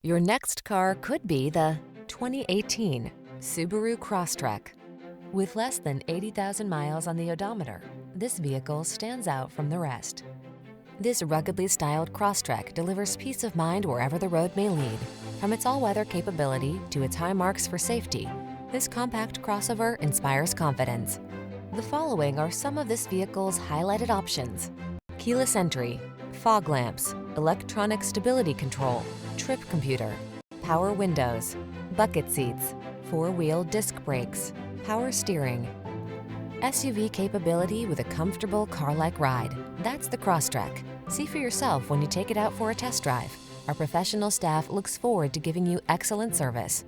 Your next car could be the 2018 Subaru Crosstrek. With less than 80,000 miles on the odometer, this vehicle stands out from the rest. This ruggedly styled Crosstrek delivers peace of mind wherever the road may lead. From its all-weather capability to its high marks for safety, this compact crossover inspires confidence. The following are some of this vehicle's highlighted options: keyless entry, fog lamps, electronic stability control, trip computer, power windows, bucket seats, four-wheel disc brakes, power steering. SUV capability with a comfortable car-like ride. That's the Crosstrek. See for yourself when you take it out for a test drive. Our professional staff looks forward to giving you excellent service.